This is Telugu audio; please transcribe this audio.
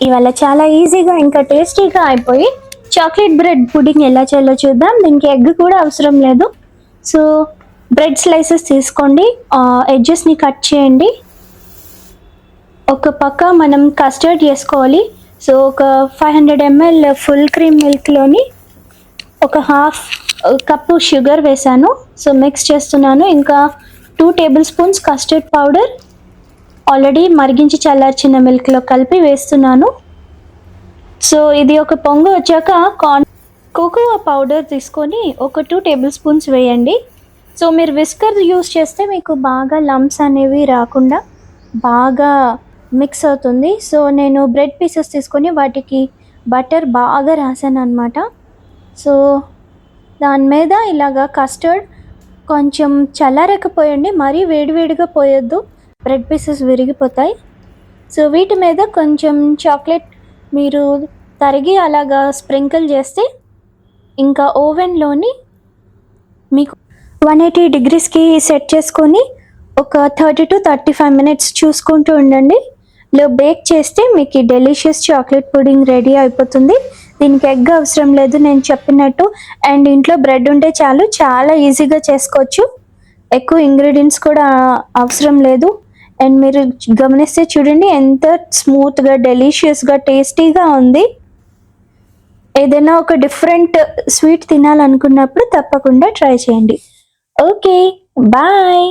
ఇవాళ చాలా ఈజీగా ఇంకా టేస్టీగా అయిపోయి చాక్లెట్ బ్రెడ్ పుడింగ్ ఎలా చేయాలో చూద్దాం. దీనికి ఎగ్ కూడా అవసరం లేదు. సో బ్రెడ్ స్లైసెస్ తీసుకోండి, ఎడ్జెస్ని కట్ చేయండి. ఒక పక్క మనం కస్టర్డ్ చేసుకోవాలి. సో ఒక 500 ml ఫుల్ క్రీమ్ మిల్క్లోని ఒక హాఫ్ కప్పు షుగర్ వేసాను. సో మిక్స్ చేస్తున్నాను. ఇంకా 2 table spoons custard powder already మరిగించి చల్లార్చిన మిల్క్లో కలిపి వేస్తున్నాను. సో ఇది ఒక పొంగు వచ్చాక కోకోవా పౌడర్ తీసుకొని ఒక 2 టేబుల్ స్పూన్స్ వేయండి. సో మీరు విస్కర్ యూస్ చేస్తే మీకు బాగా లంప్స్ అనేవి రాకుండా బాగా మిక్స్ అవుతుంది. సో నేను బ్రెడ్ పీసెస్ తీసుకొని వాటికి బటర్ బాగా రాసాను అనమాట. సో దాని మీద ఇలాగా కస్టర్డ్ కొంచెం చల్లారకపోయండి, మరీ వేడివేడిగా పోయొద్దు, బ్రెడ్ పీసెస్ విరిగిపోతాయి. సో వీటి మీద కొంచెం చాక్లెట్ మీరు తరిగి అలాగా స్ప్రింకిల్ చేస్తే ఇంకా ఓవెన్లోని మీకు 180 degreesకి సెట్ చేసుకొని ఒక 30 to 35 minutes చూసుకుంటూ ఉండండి. లో బేక్ చేస్తే మీకు డెలిషియస్ చాక్లెట్ పుడింగ్ రెడీ అయిపోతుంది. దీనికి ఎగ్ అవసరం లేదు నేను చెప్పినట్టు, అండ్ ఇంట్లో బ్రెడ్ ఉంటే చాలు, చాలా ఈజీగా చేసుకోవచ్చు. ఎక్కువ ఇంగ్రీడియంట్స్ కూడా అవసరం లేదు. అండ్ మీరు గమనిస్తే చూడండి ఎంత స్మూత్గా డెలిషియస్గా టేస్టీగా ఉంది. ఏదైనా ఒక డిఫరెంట్ స్వీట్ తినాలనుకున్నప్పుడు తప్పకుండా ట్రై చేయండి. Okay, bye.